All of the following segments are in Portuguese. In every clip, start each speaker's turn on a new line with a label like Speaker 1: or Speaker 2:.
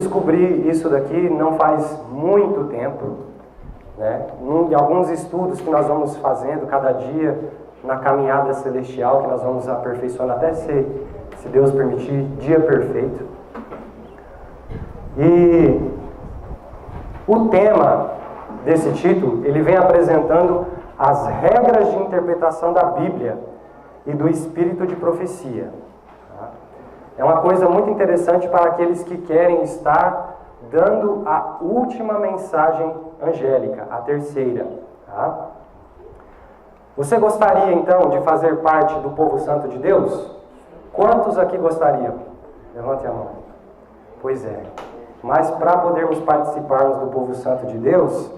Speaker 1: descobri isso daqui não faz muito tempo, né? Em alguns estudos que nós vamos fazendo cada dia na caminhada celestial, que nós vamos aperfeiçoando até ser, se Deus permitir, dia perfeito. E o tema desse título, ele vem apresentando as regras de interpretação da Bíblia e do espírito de profecia. É uma coisa muito interessante para aqueles que querem estar dando a última mensagem angélica, a terceira. Tá? Você gostaria então de fazer parte do povo santo de Deus? Quantos aqui gostariam? Levante a mão. Pois é. Mas para podermos participarmos do povo santo de Deus,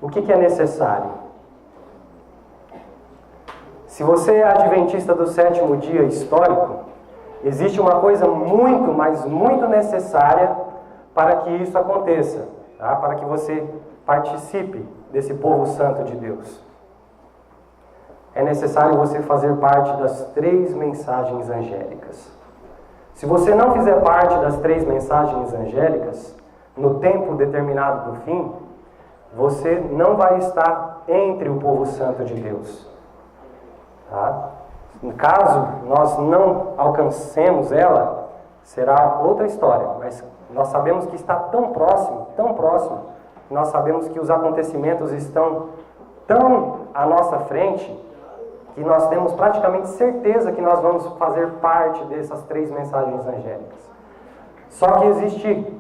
Speaker 1: o que é necessário? Se você é adventista do sétimo dia histórico, existe uma coisa muito, mas muito necessária para que isso aconteça, tá? Para que você participe desse povo santo de Deus. É necessário você fazer parte das 3 mensagens angélicas. Se você não fizer parte das 3 mensagens angélicas, no tempo determinado do fim, você não vai estar entre o povo santo de Deus. Tá? No caso, nós não alcancemos ela, será outra história, mas nós sabemos que está tão próximo, que nós sabemos que os acontecimentos estão tão à nossa frente, que nós temos praticamente certeza que nós vamos fazer parte dessas 3 mensagens angélicas. Só que existe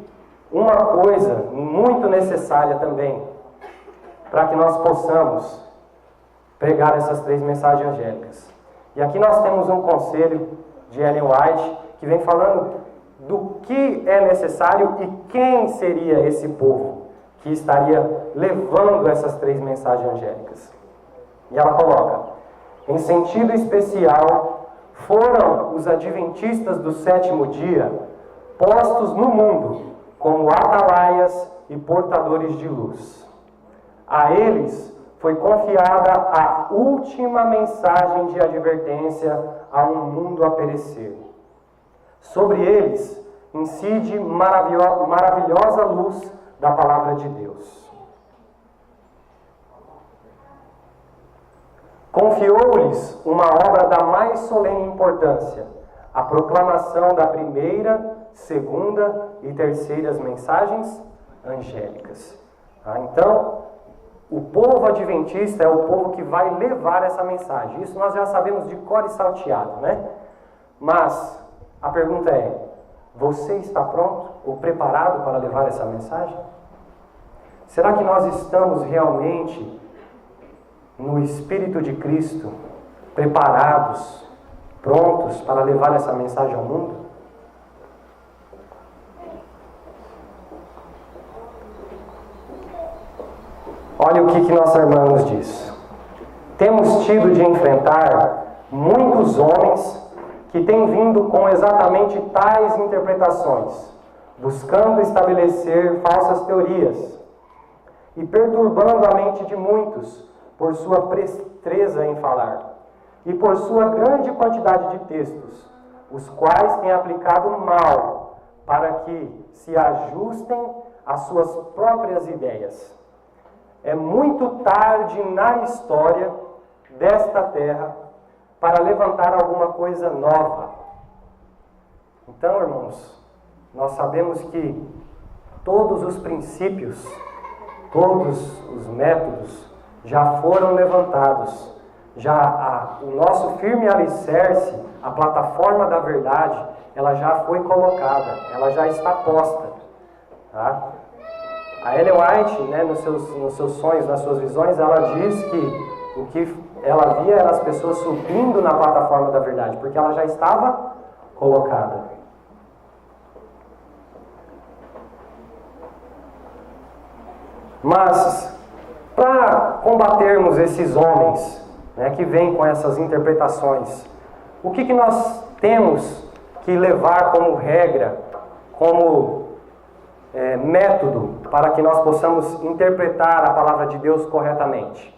Speaker 1: uma coisa muito necessária também, para que nós possamos pregar essas 3 mensagens angélicas. E aqui nós temos um conselho de Ellen White, que vem falando do que é necessário e quem seria esse povo que estaria levando essas 3 mensagens angélicas. E ela coloca: em sentido especial, foram os adventistas do sétimo dia postos no mundo como atalaias e portadores de luz. A eles foi confiada a última mensagem de advertência a um mundo a perecer. Sobre eles incide maravilhosa luz da palavra de Deus. Confiou-lhes uma obra da mais solene importância, a proclamação da primeira, segunda e terceiras mensagens angélicas. Então, o povo adventista é o povo que vai levar essa mensagem. Isso nós já sabemos de cor e salteado, né? Mas a pergunta é: você está pronto ou preparado para levar essa mensagem? Será que nós estamos realmente no Espírito de Cristo, preparados, prontos para levar essa mensagem ao mundo? Olha o que nossa irmã nos diz. Temos tido de enfrentar muitos homens que têm vindo com exatamente tais interpretações, buscando estabelecer falsas teorias e perturbando a mente de muitos por sua presteza em falar e por sua grande quantidade de textos, os quais têm aplicado mal para que se ajustem às suas próprias ideias. É muito tarde na história desta terra para levantar alguma coisa nova. Então, irmãos, nós sabemos que todos os princípios, todos os métodos já foram levantados. O nosso firme alicerce, a plataforma da verdade, ela já foi colocada, ela já está posta. Tá? A Ellen White, né, nos seus sonhos, nas suas visões, ela diz que o que ela via eram as pessoas subindo na plataforma da verdade, porque ela já estava colocada. Mas, para combatermos esses homens, né, que vêm com essas interpretações, o que nós temos que levar como regra, como método para que nós possamos interpretar a palavra de Deus corretamente?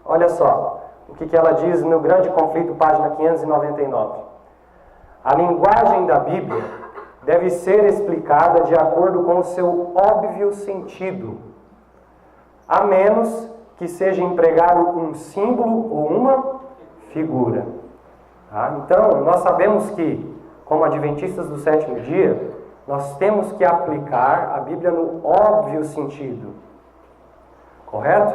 Speaker 1: Olha só o que ela diz no Grande Conflito, página 599. A linguagem da Bíblia deve ser explicada de acordo com o seu óbvio sentido, a menos que seja empregado um símbolo ou uma figura. Tá? Então, nós sabemos que, como adventistas do sétimo dia, nós temos que aplicar a Bíblia no óbvio sentido. Correto?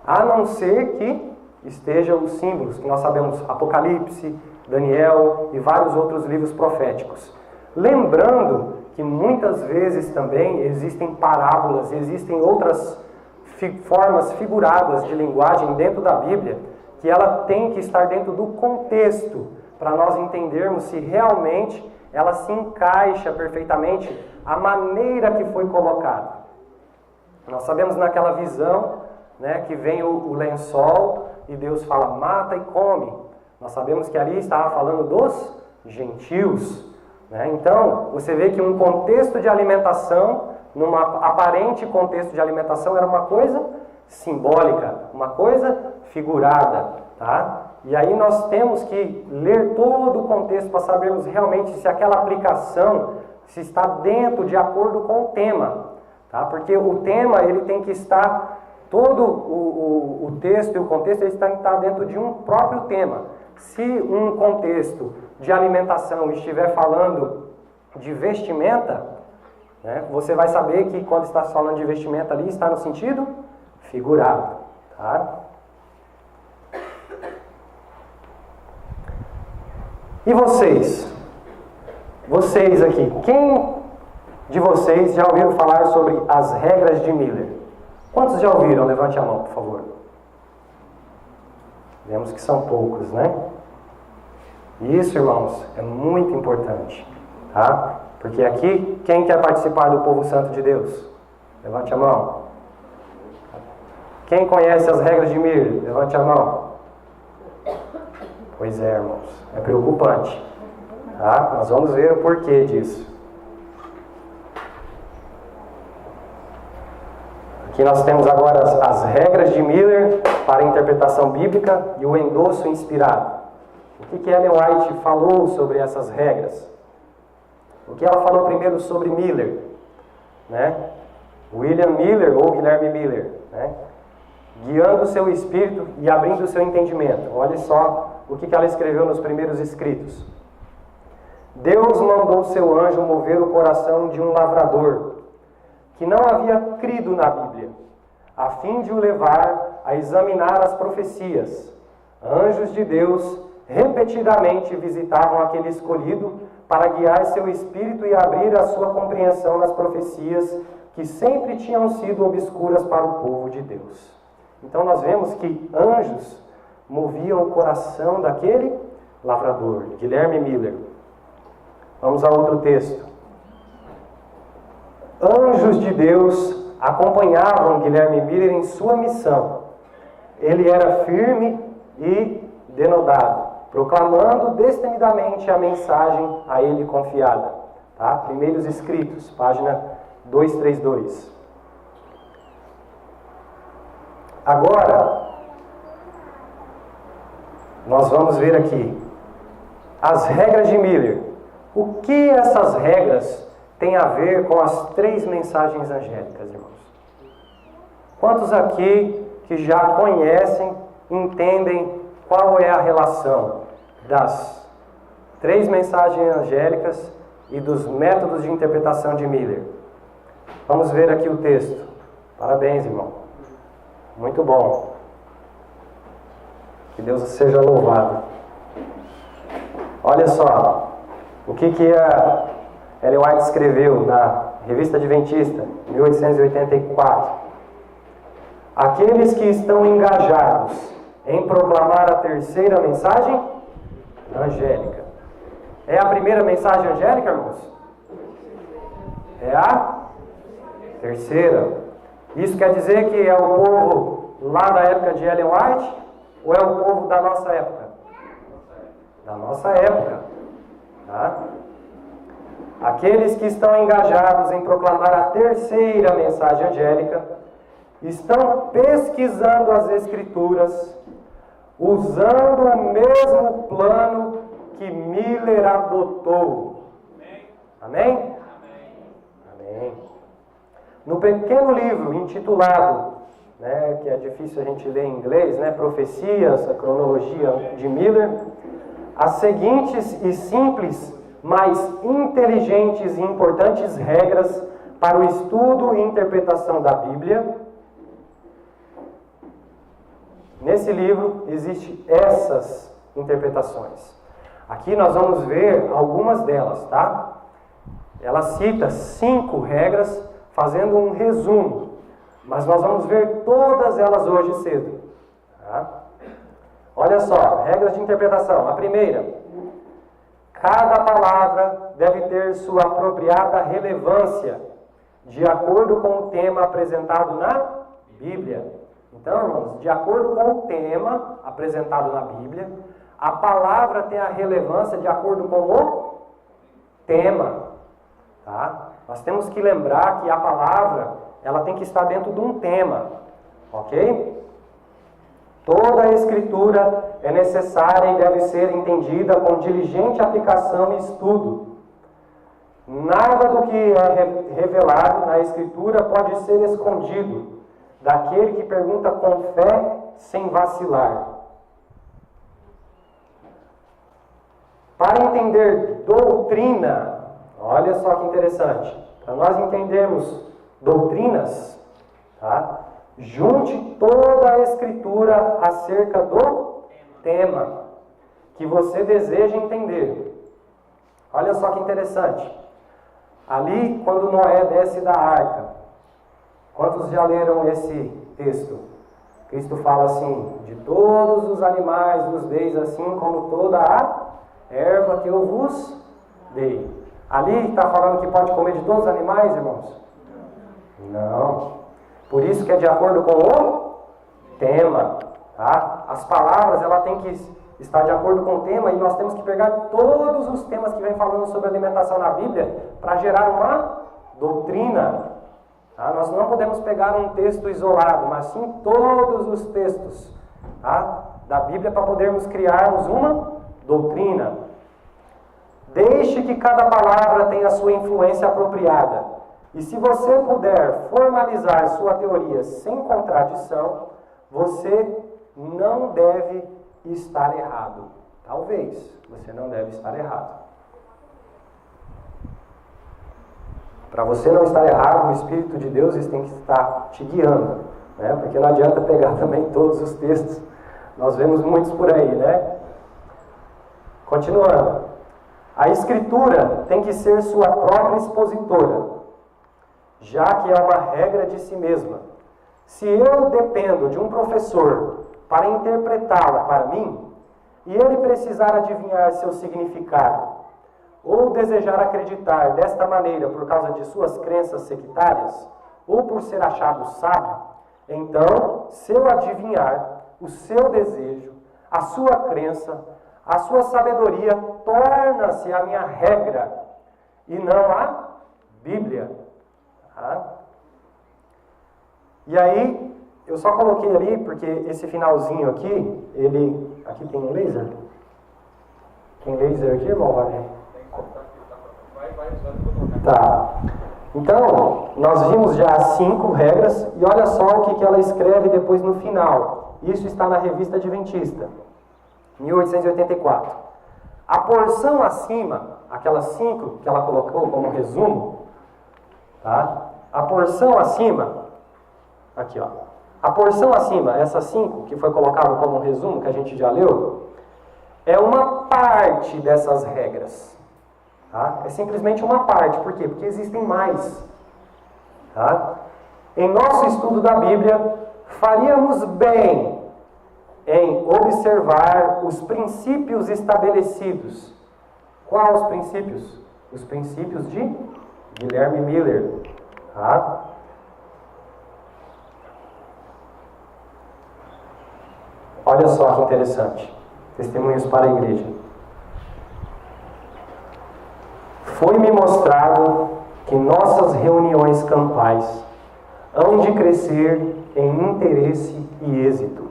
Speaker 1: A não ser que estejam os símbolos, que nós sabemos, Apocalipse, Daniel e vários outros livros proféticos. Lembrando que muitas vezes também existem parábolas, existem outras formas figuradas de linguagem dentro da Bíblia, que ela tem que estar dentro do contexto, para nós entendermos se realmente ela se encaixa perfeitamente à maneira que foi colocada. Nós sabemos naquela visão, né, que vem o lençol e Deus fala, mata e come. Nós sabemos que ali estava falando dos gentios. Né? Então, você vê que um contexto de alimentação, num aparente contexto de alimentação, era uma coisa simbólica, uma coisa figurada. Tá? E aí nós temos que ler todo o contexto para sabermos realmente se aquela aplicação se está dentro, de acordo com o tema. Tá? Porque o tema ele tem que estar, todo o texto e o contexto ele tem que estar dentro de um próprio tema. Se um contexto de alimentação estiver falando de vestimenta, né, você vai saber que quando está falando de vestimenta ali, está no sentido figurado. Tá? E vocês? Vocês aqui, quem de vocês já ouviram falar sobre as regras de Miller? Quantos já ouviram? Levante a mão, por favor. Vemos que são poucos, né? Isso, irmãos, é muito importante, tá? Porque aqui, quem quer participar do povo santo de Deus? Levante a mão. Quem conhece as regras de Miller? Levante a mão. Pois é, irmãos, é preocupante, tá? Nós vamos ver o porquê disso. Aqui nós temos agora as regras de Miller para a interpretação bíblica e o endosso inspirado. O que Ellen White falou sobre essas regras? O que ela falou primeiro sobre Miller? Né? William Miller ou Guilherme Miller, né? Guiando o seu espírito e abrindo o seu entendimento. Olha só o que ela escreveu nos primeiros escritos. Deus mandou seu anjo mover o coração de um lavrador que não havia crido na Bíblia, a fim de o levar a examinar as profecias. Anjos de Deus repetidamente visitavam aquele escolhido para guiar seu espírito e abrir a sua compreensão nas profecias que sempre tinham sido obscuras para o povo de Deus. Então nós vemos que anjos moviam o coração daquele lavrador, Guilherme Miller. Vamos a outro texto. Anjos de Deus acompanhavam Guilherme Miller em sua missão. Ele era firme e denodado, proclamando destemidamente a mensagem a ele confiada. Tá? Primeiros Escritos, página 232. Agora, nós vamos ver aqui as regras de Miller. O que essas regras têm a ver com as 3 mensagens angélicas, irmãos? Quantos aqui que já conhecem, entendem qual é a relação das 3 mensagens angélicas e dos métodos de interpretação de Miller? Vamos ver aqui o texto. Parabéns, irmão. Muito bom. Que Deus seja louvado. Olha só o que a Ellen White escreveu na Revista Adventista, 1884. Aqueles que estão engajados em proclamar a 3ª mensagem angélica. É a primeira mensagem angélica, irmãos? É a 3ª. Isso quer dizer que é o povo lá da época de Ellen White ou é o povo da nossa época? Da nossa época. Tá? Aqueles que estão engajados em proclamar a 3ª mensagem angélica estão pesquisando as Escrituras, usando o mesmo plano que Miller adotou. Amém? No pequeno livro intitulado, né, que é difícil a gente ler em inglês, né, Profecias, a cronologia de Miller, as seguintes e simples, mas inteligentes e importantes regras para o estudo e interpretação da Bíblia. Nesse livro existem essas interpretações. Aqui nós vamos ver algumas delas, tá? Ela cita 5 regras, fazendo um resumo. Mas nós vamos ver todas elas hoje cedo. Tá? Olha só, regras de interpretação. A primeira: cada palavra deve ter sua apropriada relevância, de acordo com o tema apresentado na Bíblia. Então, irmãos, de acordo com o tema apresentado na Bíblia, a palavra tem a relevância de acordo com o tema. Tá? Nós temos que lembrar que a palavra, ela tem que estar dentro de um tema. Ok? Toda a Escritura é necessária e deve ser entendida com diligente aplicação e estudo. Nada do que é revelado na Escritura pode ser escondido daquele que pergunta com fé, sem vacilar. Para entender doutrina, olha só que interessante, para nós entendermos doutrinas, tá? Junte toda a Escritura acerca do tema que você deseja entender. Olha só que interessante. Ali, quando Noé desce da arca, quantos já leram esse texto? Cristo fala assim: de todos os animais vos deis, assim como toda a erva que eu vos dei. Ali está falando que pode comer de todos os animais, irmãos? Não. Por isso que é de acordo com o tema. Tá? As palavras, ela tem que estar de acordo com o tema, e nós temos que pegar todos os temas que vem falando sobre alimentação na Bíblia para gerar uma doutrina. Tá? Nós não podemos pegar um texto isolado, mas sim todos os textos, tá, da Bíblia, para podermos criarmos uma doutrina. Deixe que cada palavra tenha a sua influência apropriada. E se você puder formalizar sua teoria sem contradição, você não deve estar errado. Talvez você não deve estar errado. Para você não estar errado, o Espírito de Deus tem que estar te guiando, né? Porque não adianta pegar também todos os textos. Nós vemos muitos por aí, né? Continuando. A Escritura tem que ser sua própria expositora, já que é uma regra de si mesma. Se eu dependo de um professor para interpretá-la para mim, e ele precisar adivinhar seu significado, ou desejar acreditar desta maneira por causa de suas crenças sectárias, ou por ser achado sábio, então, se eu adivinhar o seu desejo, a sua crença, a sua sabedoria torna-se a minha regra, e não a Bíblia. Tá? E aí, eu só coloquei ali, porque esse finalzinho aqui, ele... Aqui tem um laser? Tem laser aqui, irmão? Tá. Então, nós vimos já 5 regras, e olha só o que ela escreve depois no final. Isso está na Revista Adventista, 1884. A porção acima, aquelas 5 que ela colocou como resumo, tá? A porção acima, aqui ó, a porção acima, essas 5 que foi colocado como resumo, que a gente já leu, é uma parte dessas regras. Tá? É simplesmente uma parte. Por quê? Porque existem mais. Tá? Em nosso estudo da Bíblia, faríamos bem em observar os princípios estabelecidos. Quais os princípios? Os princípios de Guilherme Miller. Tá? Olha só que interessante. Testemunhos para a igreja. Foi-me mostrado que nossas reuniões campais hão de crescer em interesse e êxito.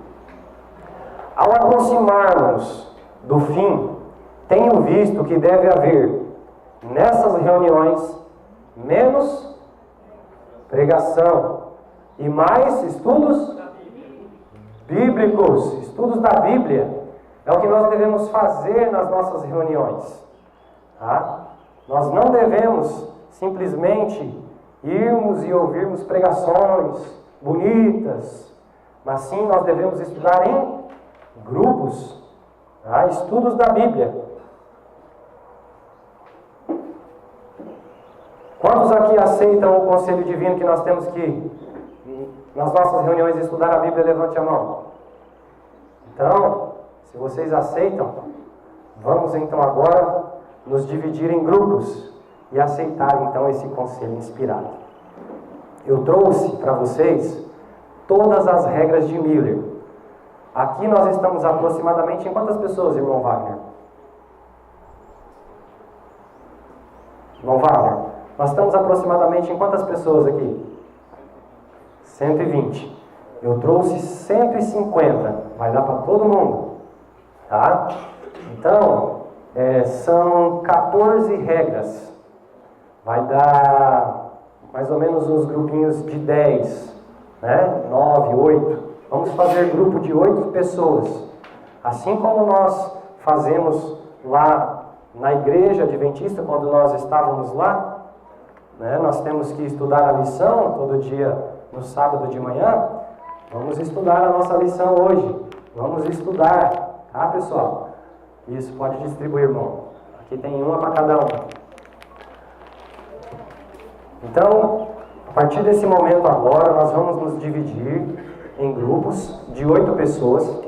Speaker 1: Ao aproximarmos do fim, tenho visto que deve haver nessas reuniões menos pregação e mais estudos bíblicos, estudos da Bíblia. É o que nós devemos fazer nas nossas reuniões. Tá? Nós não devemos simplesmente irmos e ouvirmos pregações bonitas, mas sim nós devemos estudar em grupos, tá? Estudos da Bíblia. Quantos aqui aceitam o conselho divino que nós temos que, nas nossas reuniões, estudar a Bíblia? Levante a mão. Então, se vocês aceitam, vamos então agora nos dividir em grupos e aceitar então esse conselho inspirado. Eu trouxe para vocês todas as regras de Miller. Aqui nós estamos aproximadamente em quantas pessoas, irmão Wagner? Irmão Wagner, nós estamos aproximadamente em quantas pessoas aqui? 120. Eu trouxe 150. Vai dar para todo mundo. Tá? Então, são 14 regras. Vai dar mais ou menos uns grupinhos de 10, né? 9, 8. Vamos fazer grupo de 8 pessoas. Assim como nós fazemos lá na igreja adventista, quando nós estávamos lá, né? Nós temos que estudar a lição todo dia no sábado de manhã. Vamos estudar a nossa lição hoje. Vamos estudar. Tá, pessoal? Isso, pode distribuir, irmão. Aqui tem uma para cada um. Então, a partir desse momento agora, nós vamos nos dividir em grupos de 8 pessoas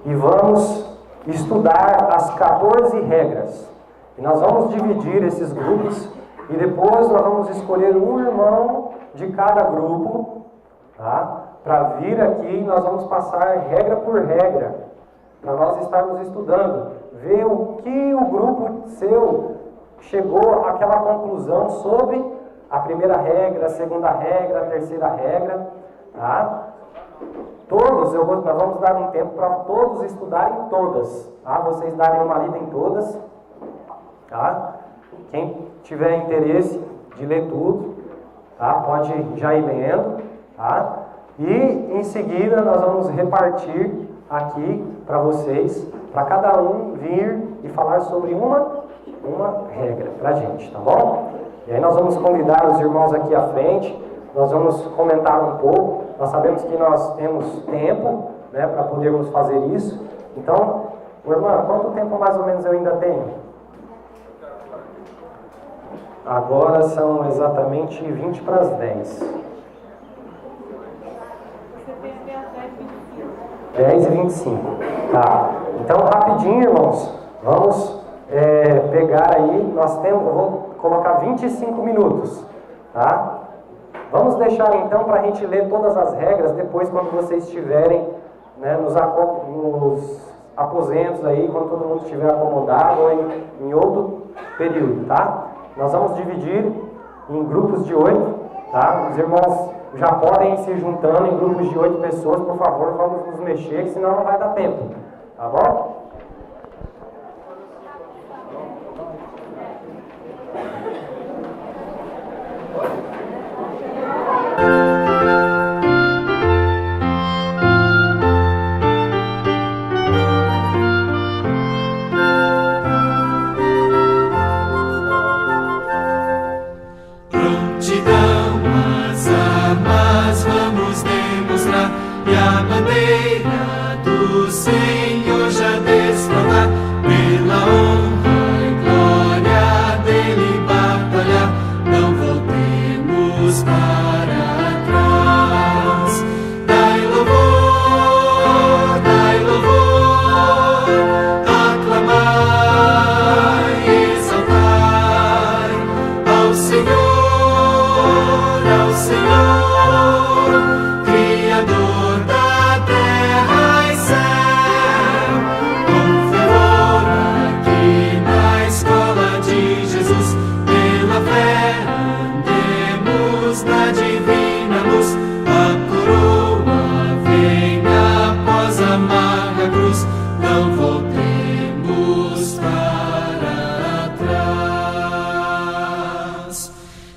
Speaker 1: e vamos estudar as 14 regras. E nós vamos dividir esses grupos e depois nós vamos escolher um irmão de cada grupo, tá? Para vir aqui e nós vamos passar regra por regra, para nós estarmos estudando, ver o que o grupo seu chegou àquela conclusão sobre a primeira regra, a segunda regra, a terceira regra, tá? Todos, nós vamos dar um tempo para todos estudarem todas, tá? Vocês darem uma lida em todas, tá? Quem tiver interesse de ler tudo, tá? Pode já ir lendo, tá? E em seguida nós vamos repartir aqui para vocês, para cada um vir e falar sobre uma regra para a gente, tá bom? E aí nós vamos convidar os irmãos aqui à frente, nós vamos comentar um pouco. Nós sabemos que nós temos tempo, né, para podermos fazer isso. Então, irmã, quanto tempo mais ou menos eu ainda tenho? Agora são exatamente 20 para as 10. 10h25. Tá. Então, rapidinho, irmãos. Vamos pegar aí. Eu vou colocar 25 minutos. Tá? Vamos deixar então para a gente ler todas as regras depois, quando vocês estiverem, né, nos aposentos aí, quando todo mundo estiver acomodado ou em outro período, tá? Nós vamos dividir em grupos de 8, tá? Os irmãos já podem ir se juntando em grupos de 8 pessoas, por favor, vamos nos mexer, senão não vai dar tempo, tá bom?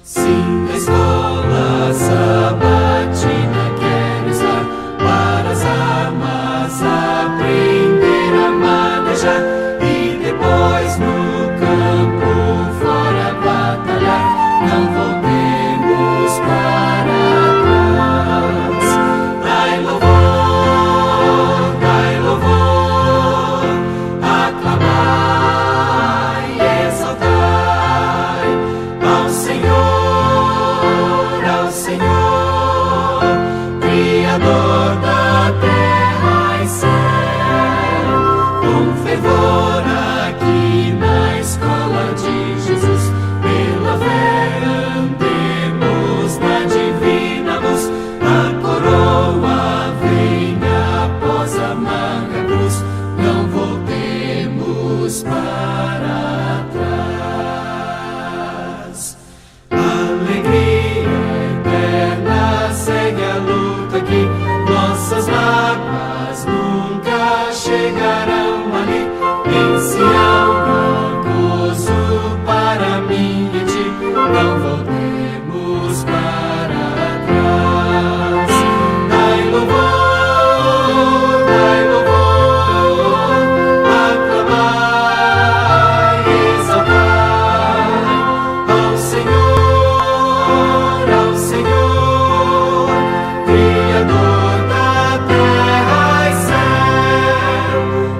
Speaker 2: Sim, a escola. peleja e depois no campo fora batalhar. Não voltemos para trás. Dai louvor, aclamai e exaltai ao Senhor, Criador da terra e céu. Com fervor aqui na escola de Jesus, pela fé andemos na divina luz. A coroa venha após a amarga cruz, não voltemos para trás. Alegria eterna segue a luta aqui, nossas mágoas nunca chegarão ali. Em Sião há gozo para mim e ti, não voltemos para trás. Dai louvor, aclamai e exaltai ao Senhor, Criador da terra e céu.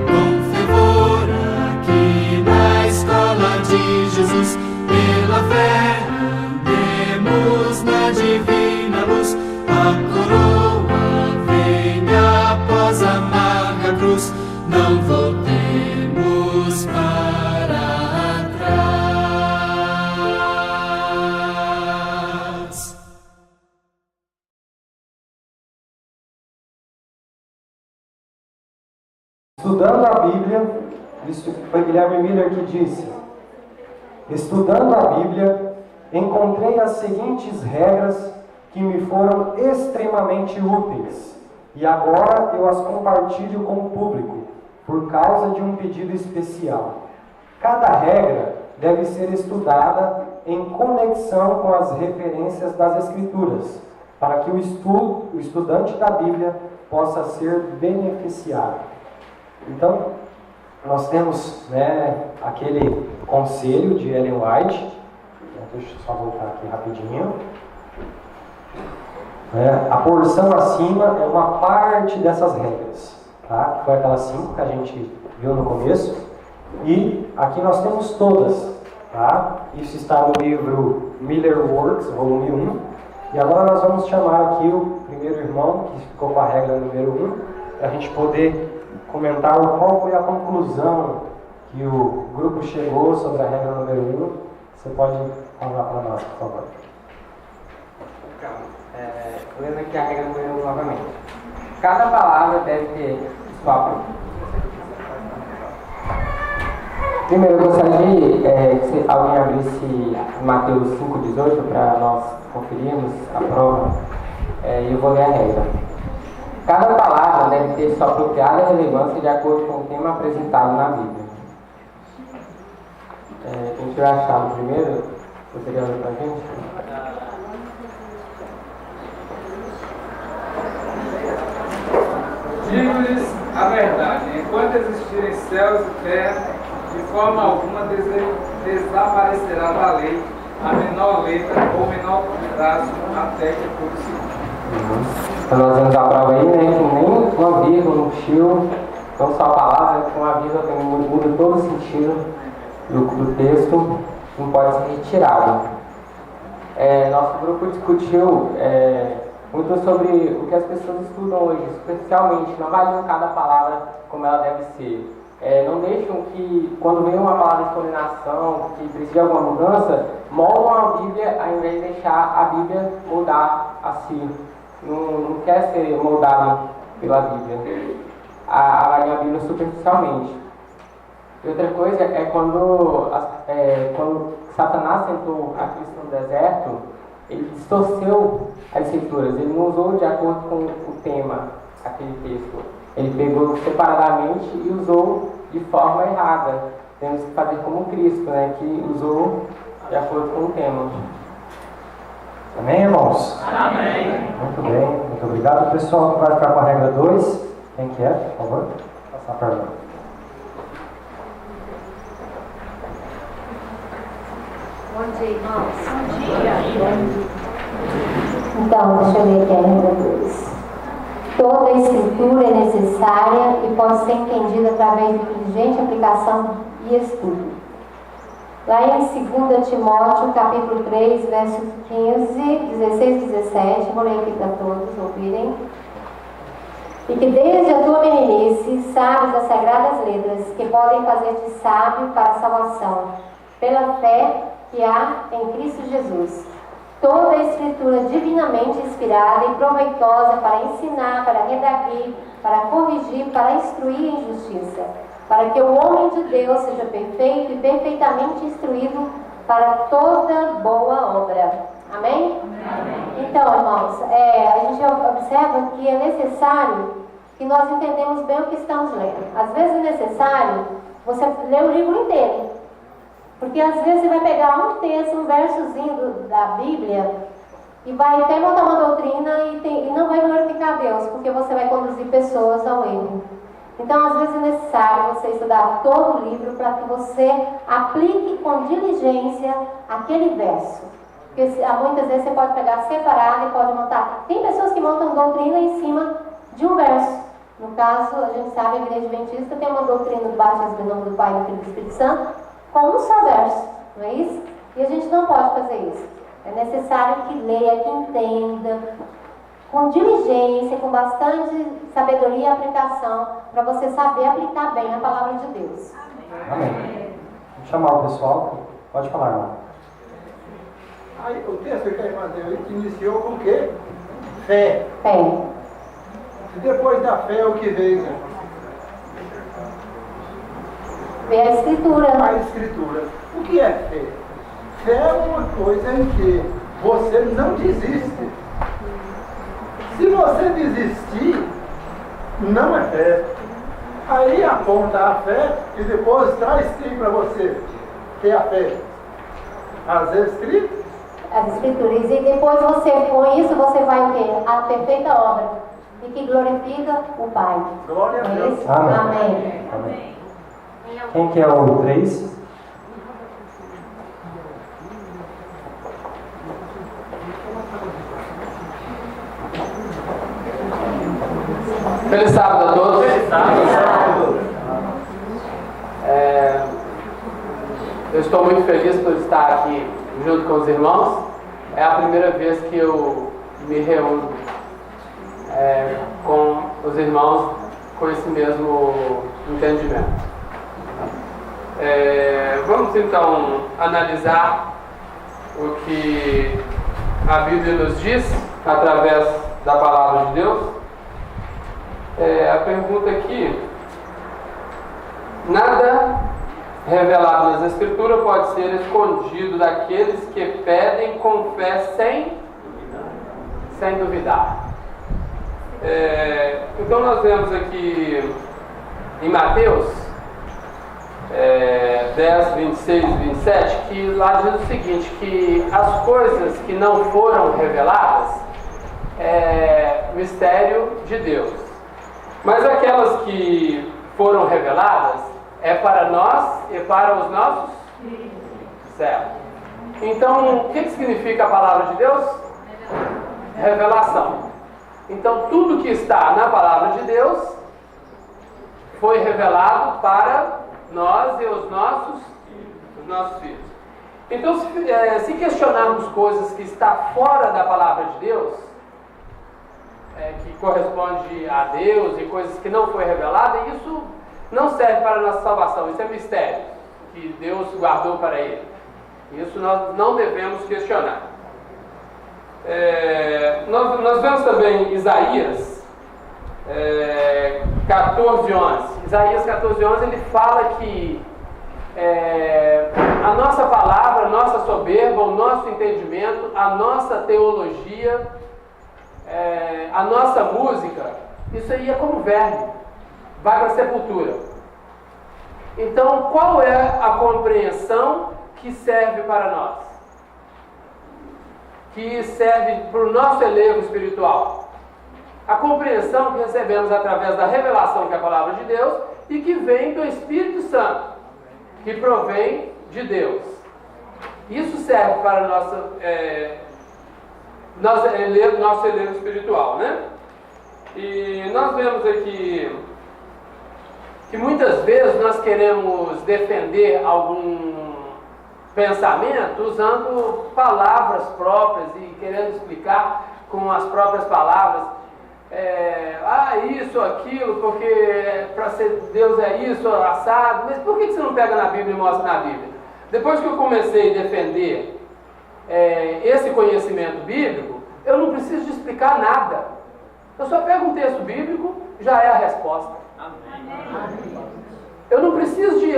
Speaker 2: Com fervor aqui na escola de Jesus, pela fé andemos na divina luz. A coroa venha após a amarga cruz, não voltemos para trás.
Speaker 1: Estudando a Bíblia, isso foi Guilherme Miller que disse: estudando a Bíblia, encontrei as seguintes regras que me foram extremamente úteis, e agora eu as compartilho com o público, por causa de um pedido especial. Cada regra deve ser estudada em conexão com as referências das Escrituras, para que o estudante da Bíblia possa ser beneficiado. Então, nós temos, aquele conselho de Ellen White. Deixa eu só voltar aqui rapidinho. A porção acima é uma parte dessas regras, tá? Foi aquelas 5 que a gente viu no começo. E aqui nós temos todas, tá? Isso está no livro Miller Works, volume 1. E agora nós vamos chamar aqui o primeiro irmão, que ficou com a regra número 1, para a gente poder comentar qual foi a conclusão que o grupo chegou sobre a regra número 1. Você pode falar para nós, por favor.
Speaker 3: Lendo aqui a regra número 1 novamente. Cada palavra deve ter sua. Primeiro, eu gostaria que alguém abrisse Mateus 5,18 para nós conferirmos a prova. E eu vou ler a regra. Cada palavra deve ter sua apropriada relevância de acordo com o tema apresentado na Bíblia. Quem tiver achado primeiro, gostaria de ler para a gente?
Speaker 4: Digo-lhes a verdade, enquanto existirem céus e terra, de forma alguma desaparecerá da lei a menor letra ou menor traço até que tudo se cumpra.
Speaker 3: Então nós vemos a prova aí, que nem uma vírgula no tio, não só a palavra, com a vírgula também muda todo o sentido do texto, não pode ser retirado. Nosso grupo discutiu muito sobre o que as pessoas estudam hoje, superficialmente, não avaliam cada palavra como ela deve ser. Não deixam que, quando vem uma palavra de condenação, que precisa de alguma mudança, moldam a Bíblia ao invés de deixar a Bíblia moldar a si. Não quer ser moldado pela Bíblia. Avaliam a Bíblia superficialmente. E outra coisa é quando Satanás tentou a Cristo no deserto, ele distorceu as escrituras, ele não usou de acordo com o tema aquele texto. Ele pegou separadamente e usou de forma errada. Temos que fazer como Cristo, que usou de acordo com o tema.
Speaker 1: Amém, irmãos?
Speaker 4: Amém.
Speaker 1: Muito bem, muito obrigado. Pessoal, vai ficar com a regra 2. Quem que é, por favor? Passar a pergunta.
Speaker 5: Bom dia, irmãos. Bom dia. Então, deixa eu ler aqui a regra 2. Toda a escritura é necessária e pode ser entendida através de diligente aplicação e estudo. Lá em 2 Timóteo, capítulo 3, versos 15, 16 e 17, vou ler aqui para todos ouvirem. E que desde a tua meninice sabes as sagradas letras, que podem fazer-te sábio para a salvação, pela fé que há em Cristo Jesus. Toda a escritura divinamente inspirada e proveitosa para ensinar, para redarguir, para corrigir, para instruir em justiça, para que o homem de Deus seja perfeito e perfeitamente instruído para toda boa obra. Amém? Amém. Então, irmãos, a gente observa que é necessário que nós entendamos bem o que estamos lendo. Às vezes é necessário você ler o livro inteiro. Porque às vezes você vai pegar um texto, um versozinho da Bíblia e vai até montar uma doutrina e não vai glorificar Deus, porque você vai conduzir pessoas ao erro. Então, às vezes é necessário você estudar todo o livro para que você aplique com diligência aquele verso. Porque muitas vezes você pode pegar separado e pode montar. Tem pessoas que montam doutrina em cima de um verso. No caso, a gente sabe, a Igreja Adventista tem uma doutrina do batismo em nome do Pai, do Filho e do Espírito Santo, com um só verso, não é isso? E a gente não pode fazer isso. É necessário que leia, que entenda, com diligência, com bastante sabedoria e aplicação, para você saber aplicar bem a palavra de Deus.
Speaker 1: Amém. Vou chamar o pessoal. Pode falar, irmão.
Speaker 6: Aí, o texto que a irmã deu, ele iniciou com o quê? Fé.
Speaker 5: Fé.
Speaker 6: E depois da fé, o que veio?
Speaker 5: Vê a Escritura.
Speaker 6: A Escritura. O que é fé? Fé é uma coisa em que você não desiste. Se você desistir, não é fé. Aí aponta a fé e depois traz quem para você ter a fé? As Escrituras.
Speaker 5: As Escrituras. E depois você, com isso, você vai o quê? A perfeita obra. E que glorifica o Pai.
Speaker 6: Glória a Deus.
Speaker 1: Amém.
Speaker 5: Amém.
Speaker 1: Amém. Quem que é o 3?
Speaker 3: Feliz sábado a todos. Feliz sábado. Eu estou muito feliz por estar aqui junto com os irmãos. É a primeira vez que eu me reúno com os irmãos com esse mesmo entendimento. Vamos então analisar o que a Bíblia nos diz através da palavra de Deus. A pergunta aqui: nada revelado nas Escrituras pode ser escondido daqueles que pedem com fé sem duvidar. Então nós vemos aqui em Mateus 10, 26 e 27, que lá diz o seguinte, que as coisas que não foram reveladas é mistério de Deus, mas aquelas que foram reveladas é para nós e para os nossos certo. Então, o que significa a palavra de Deus? Revelação. Então, tudo que está na palavra de Deus foi revelado para nós e os nossos filhos. Então, se questionarmos coisas que estão fora da palavra de Deus, que corresponde a Deus e coisas que não foi revelada, isso não serve para a nossa salvação. Isso é mistério que Deus guardou para ele. Isso nós não devemos questionar. Nós vemos também Isaías 14:11. Isaías 14:11, ele fala que a nossa palavra, a nossa soberba, o nosso entendimento, a nossa teologia, a nossa música, isso aí é como verme, vai para a sepultura. Então, qual é a compreensão que serve para nós? Que serve para o nosso elevo espiritual? A compreensão que recebemos através da revelação que é a palavra de Deus e que vem do Espírito Santo, que provém de Deus.
Speaker 7: Isso serve para nosso eleito espiritual, né? E nós vemos aqui que muitas vezes nós queremos defender algum pensamento usando palavras próprias e querendo explicar com as próprias palavras. Isso, aquilo, porque para ser Deus é isso, assado. Mas por que você não pega na Bíblia e mostra na Bíblia? Depois que eu comecei a defender esse conhecimento bíblico, eu não preciso de explicar nada. Eu só pego um texto bíblico, já é a resposta. Amém. Eu não preciso de,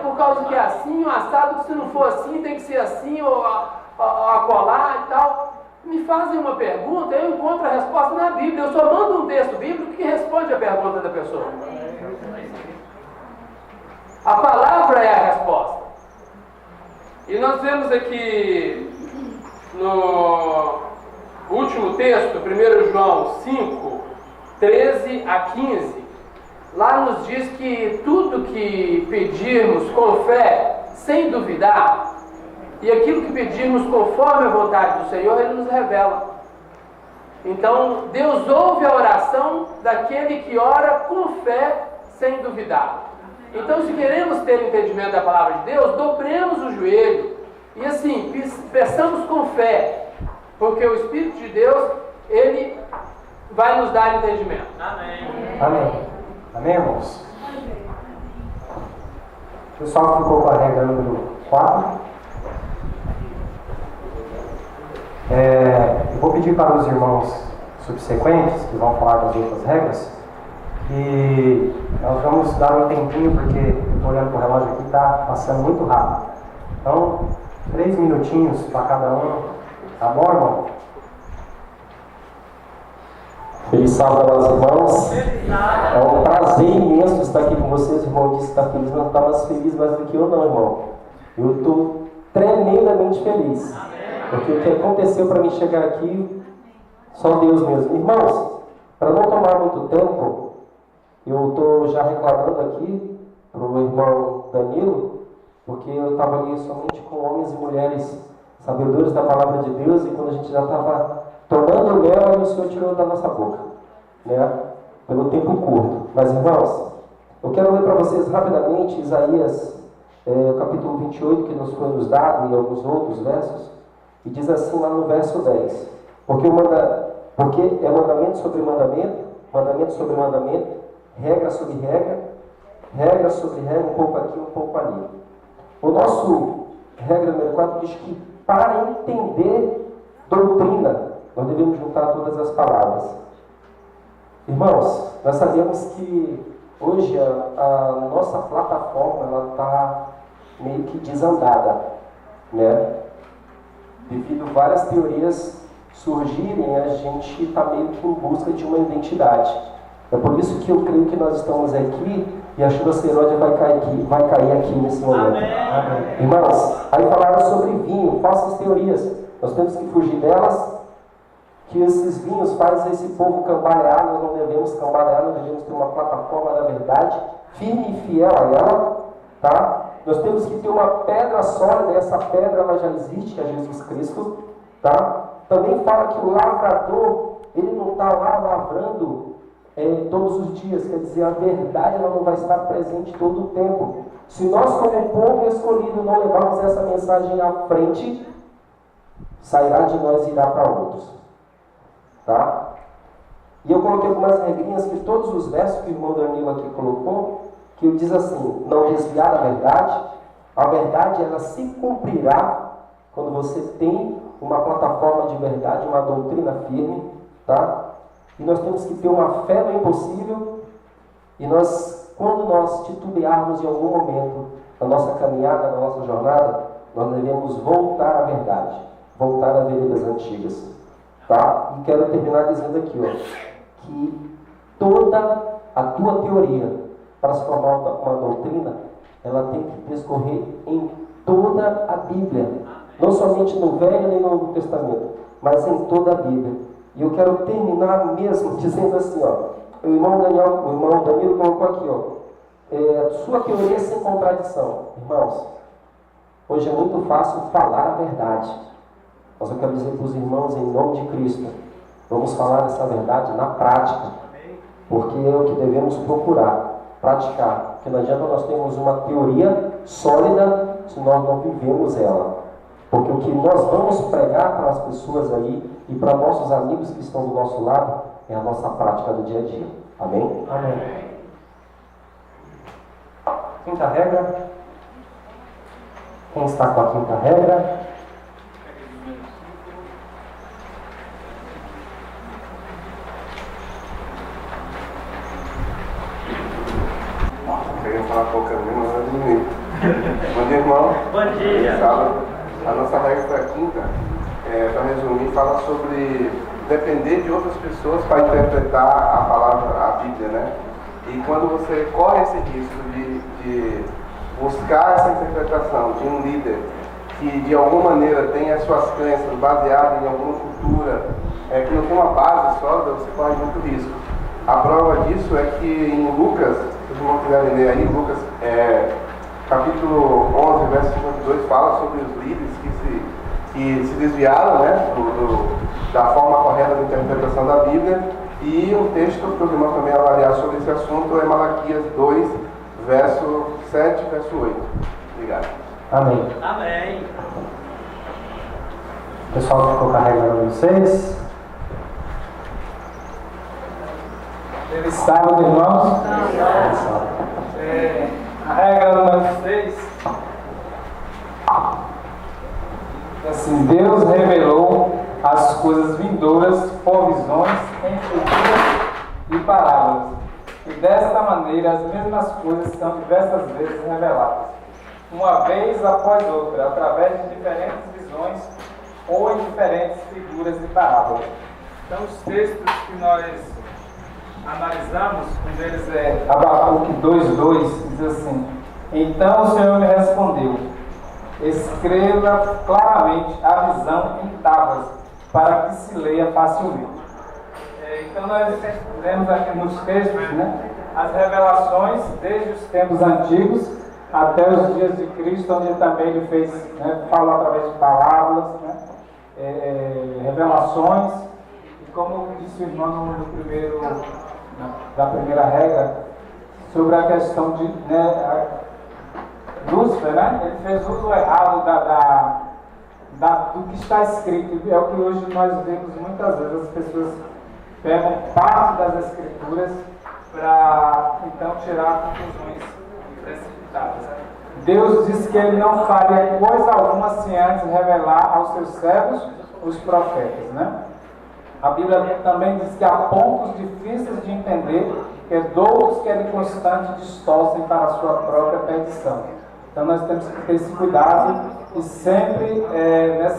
Speaker 7: por causa que é assim, ou assado, que se não for assim, tem que ser assim, ou acolá e tal. Me fazem uma pergunta, eu encontro a resposta na Bíblia. Eu só mando um texto bíblico que responde a pergunta da pessoa. A palavra é a resposta. E nós vemos aqui no último texto, 1 João 5, 13 a 15, lá nos diz que tudo que pedirmos com fé, sem duvidar, e aquilo que pedimos conforme a vontade do Senhor, Ele nos revela. Então, Deus ouve a oração daquele que ora com fé, sem duvidar. Então, se queremos ter entendimento da palavra de Deus, dobremos o joelho e assim, peçamos com fé, porque o Espírito de Deus, Ele vai nos dar entendimento. Amém.
Speaker 1: Amém. Amém, irmãos? O pessoal ficou com a regra número 4. Eu vou pedir para os irmãos subsequentes, que vão falar das outras regras, e nós vamos dar um tempinho, porque eu estou olhando para o relógio aqui, está passando muito rápido. Então, 3 minutinhos para cada um, tá bom, irmão?
Speaker 8: Feliz sábado aos irmãos. É um prazer imenso estar aqui com vocês. O irmão disse que está feliz, não está mais feliz mais do que eu, não, irmão. Eu estou tremendamente feliz. Porque o que aconteceu para mim chegar aqui, só Deus mesmo. Irmãos, para não tomar muito tempo, eu estou já reclamando aqui para o irmão Danilo, porque eu estava ali somente com homens e mulheres sabedores da palavra de Deus, e quando a gente já estava tomando o mel, aí o Senhor tirou da nossa boca, né? Pelo tempo curto. Mas, irmãos, eu quero ler para vocês rapidamente Isaías, capítulo 28, que nos foi nos dado, e alguns outros versos, e diz assim lá no verso 10: porque é mandamento sobre mandamento, mandamento sobre mandamento, regra sobre regra, regra sobre regra, um pouco aqui, um pouco ali. O nosso regra número 4 diz que para entender doutrina, nós devemos juntar todas as palavras. Irmãos, nós sabemos que hoje a nossa plataforma está meio que desandada, né? Devido a várias teorias surgirem, a gente está meio que em busca de uma identidade. É por isso que eu creio que nós estamos aqui e a chuva serôdia vai cair aqui nesse momento. Amém. Irmãos, aí falaram sobre vinho, falsas teorias. Nós temos que fugir delas, que esses vinhos fazem esse povo cambalear. Nós não devemos cambalear, nós devemos ter uma plataforma da verdade, firme e fiel a ela, tá? Nós temos que ter uma pedra sólida, essa pedra ela já existe, que é Jesus Cristo, tá? Também fala que o lavrador, ele não está lá lavrando todos os dias, quer dizer, a verdade ela não vai estar presente todo o tempo. Se nós, como povo escolhido, não levarmos essa mensagem à frente, sairá de nós e irá para outros, tá? E eu coloquei algumas regrinhas que todos os versos que o irmão Danilo aqui colocou, que diz assim: não desviar da verdade. A verdade ela se cumprirá quando você tem uma plataforma de verdade, uma doutrina firme, tá? E nós temos que ter uma fé no impossível, e quando nós titubearmos em algum momento na nossa caminhada, na nossa jornada, nós devemos voltar à verdade, voltar a veredas antigas, tá? E quero terminar dizendo aqui, ó, que toda a tua teoria para se formar uma doutrina, ela tem que discorrer em toda a Bíblia, não somente no Velho nem no Novo Testamento, mas em toda a Bíblia. E eu quero terminar mesmo dizendo assim, ó, o irmão Danilo colocou aqui, ó, sua teoria sem contradição. Irmãos, Hoje é muito fácil falar a verdade. Mas eu quero dizer para os irmãos, em nome de Cristo, vamos falar essa verdade na prática. Porque é o que devemos procurar, praticar. Porque não adianta nós termos uma teoria sólida se nós não vivemos ela. Porque o que nós vamos pregar para as pessoas aí e para nossos amigos que estão do nosso lado é a nossa prática do dia a dia. Amém?
Speaker 1: Amém. Quinta regra. Quem está com a quinta regra?
Speaker 9: Eu ia falar pouco mesmo, mas eu diminuí. Bom dia, irmão.
Speaker 10: Bom dia.
Speaker 9: A nossa regra para quinta, para resumir, fala sobre depender de outras pessoas para interpretar a palavra, a Bíblia, né? E quando você corre esse risco de buscar essa interpretação de um líder que de alguma maneira tem as suas crenças baseadas em alguma cultura, que não tem uma base sólida, você corre muito risco. A prova disso é que em Lucas, se os irmãos quiserem ler aí, Lucas capítulo 11, verso 52, fala sobre os líderes que se desviaram, né, da forma correta da interpretação da Bíblia. E um texto para os irmãos também avaliar sobre esse assunto é Malaquias 2, verso 7, verso 8. Obrigado.
Speaker 1: Amém.
Speaker 10: Amém.
Speaker 1: O pessoal ficou carregando vocês.
Speaker 4: Eles sabem, irmãos? A regra número 6. Assim, Deus revelou as coisas vindouras por visões em figuras e parábolas. E desta maneira as mesmas coisas são diversas vezes reveladas, uma vez após outra, através de diferentes visões ou em diferentes figuras e parábolas. Então os textos que nós analisamos, um deles é Abacuque 2:2, diz assim: então o Senhor me respondeu, escreva claramente a visão em tábuas, para que se leia facilmente. Então nós vemos aqui nos textos, né, as revelações desde os tempos antigos até os dias de Cristo, onde também ele fez, né, falou através de parábolas, né, revelações, e como disse o irmão da primeira regra, sobre a questão de, né, Lúcifer, né, ele fez uso errado do que está escrito. É o que hoje nós vemos muitas vezes, as pessoas pegam parte das escrituras para então tirar conclusões precipitadas. Deus disse que ele não faria coisa alguma sem antes revelar aos seus servos, os profetas, né? A Bíblia também diz que há pontos difíceis de entender, que doutos que de constante distorcem para a sua própria perdição. Então nós temos que ter esse cuidado e sempre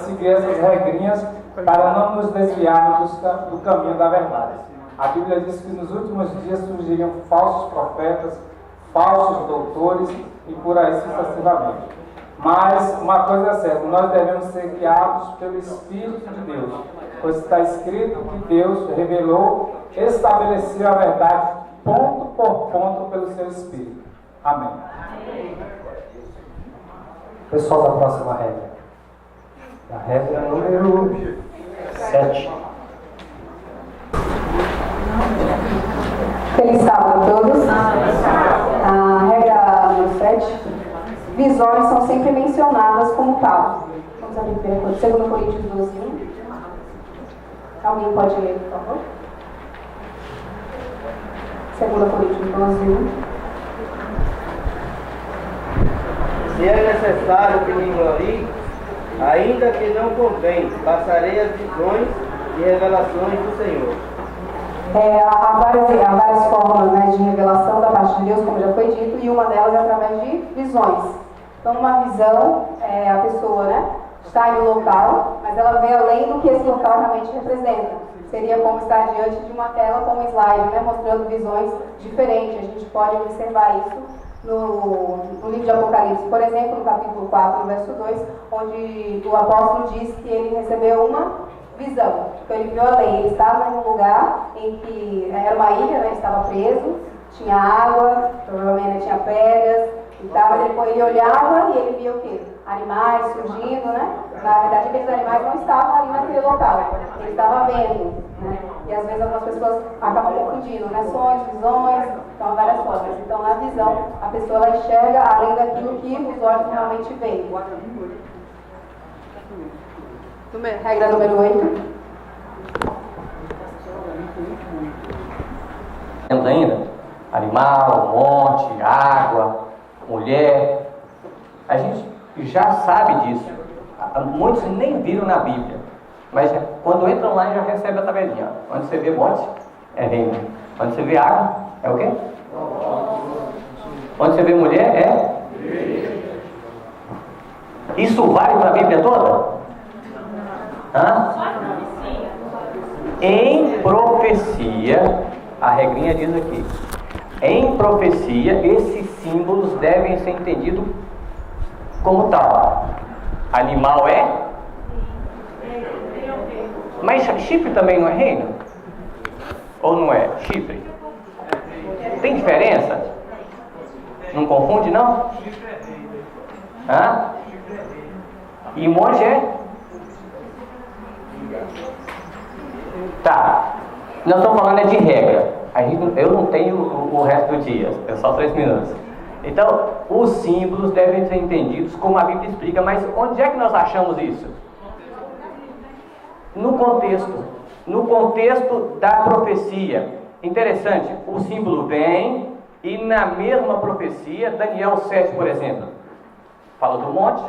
Speaker 4: seguir essas regrinhas para não nos desviarmos do caminho da verdade. A Bíblia diz que nos últimos dias surgiriam falsos profetas, falsos doutores e por aí sucessivamente. Mas uma coisa é certa, nós devemos ser guiados pelo Espírito de Deus, pois está escrito que Deus revelou, estabeleceu a verdade ponto por ponto pelo seu Espírito. Amém.
Speaker 1: Pessoal da próxima regra. A regra número 7.
Speaker 11: Feliz sábado a todos. A regra número 7. Visões são sempre mencionadas como tal. Vamos abrir 2 Coríntios 12:1. Alguém pode ler, por favor? 2 Coríntios 12:1.
Speaker 10: Se é necessário que me glorie, ainda que não convém, passarei as visões e revelações do Senhor.
Speaker 11: Há várias formas, né, de revelação da parte de Deus, como já foi dito, e uma delas é através de visões. Então, uma visão, a pessoa, né, está em um local, mas ela vê além do que esse local realmente representa. Seria como estar diante de uma tela com um slide, né, mostrando visões diferentes. A gente pode observar isso no livro de Apocalipse, por exemplo, no capítulo 4, no verso 2, onde o apóstolo diz que ele recebeu uma visão. Então ele viu além, ele estava em um lugar em que era uma ilha, né, estava preso, tinha água, provavelmente tinha pedras e tal, mas ele olhava e ele via o quê? animais surgindo, né? Na verdade, aqueles animais não estavam ali naquele local, ele estava vendo, né? E às vezes algumas pessoas acabam confundindo, né? Sonhos, visões, então há várias formas. Então, na visão, a pessoa ela enxerga além daquilo que os olhos realmente veem. Regra número 8.
Speaker 12: Temos ainda animal, monte, água, mulher. A gente já sabe disso. Muitos nem viram na Bíblia, mas quando entram lá já recebe a tabelinha. Quando você vê monte, é reino. Quando você vê água, é o quê? Quando você vê mulher, é? Isso vale para a Bíblia toda? Hã? Em profecia, a regrinha diz aqui, em profecia, esses símbolos devem ser entendidos como tal. Animal é? Mas chifre também não é reino? Ou não é? Chifre? Tem diferença? Não confunde, não? Hã? E monte é? Tá. Nós estamos falando de regra. Eu não tenho o resto do dia, é só 3 minutos. Então, os símbolos devem ser entendidos como a Bíblia explica, mas onde é que nós achamos isso? No contexto. No contexto da profecia. Interessante, o símbolo vem e na mesma profecia, Daniel 7, por exemplo, fala do monte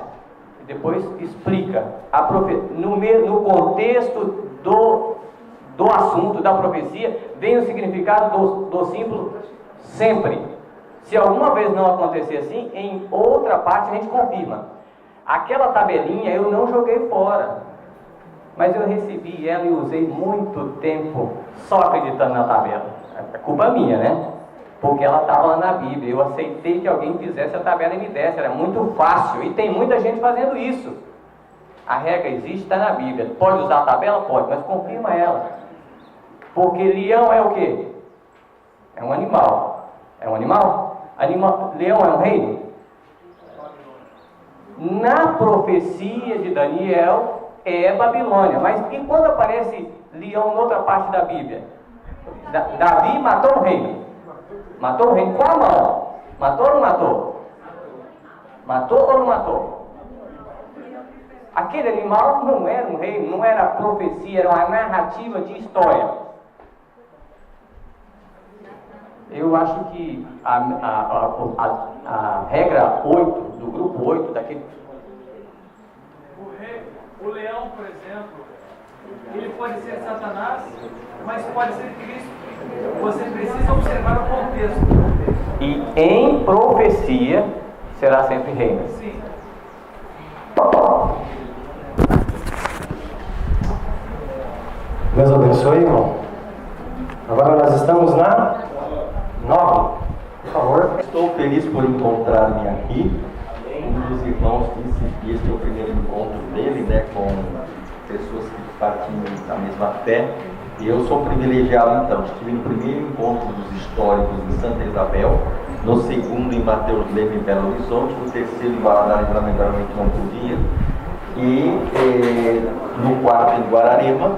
Speaker 12: e depois explica a no contexto do assunto, da profecia, vem o significado do símbolo sempre. Se alguma vez não acontecer assim, em outra parte a gente confirma. Aquela tabelinha eu não joguei fora, mas eu recebi ela e usei muito tempo só acreditando na tabela. É culpa minha, né? Porque ela estava lá na Bíblia. Eu aceitei que alguém fizesse a tabela e me desse. Era muito fácil. E tem muita gente fazendo isso. A regra existe, está na Bíblia. Pode usar a tabela? Pode, mas confirma ela. Porque leão é o quê? É um animal. É um animal? Leão é um reino? Na profecia de Daniel é Babilônia. Mas e quando aparece leão em outra parte da Bíblia? Davi matou o reino. Matou o reino com a mão. Matou ou não matou? Matou ou não matou? Aquele animal não era um reino, não era profecia, era uma narrativa de história. Eu acho que a regra 8, do grupo 8, daquele...
Speaker 13: O leão, por exemplo, ele pode ser Satanás, mas pode ser Cristo. Você precisa observar o contexto.
Speaker 12: E em profecia será sempre reino.
Speaker 13: Sim.
Speaker 1: Deus abençoe, irmão. Agora nós estamos na 9. Por favor.
Speaker 14: Estou feliz por encontrar-me aqui. Um dos irmãos disse que este é o primeiro encontro dele, né, com pessoas que partilham da mesma fé. E eu sou privilegiado, então. Estive no primeiro encontro dos históricos em Santa Isabel, no segundo em Mateus Leme, em Belo Horizonte, no terceiro em Guaraná, lamentavelmente não podia, e no quarto em Guararema,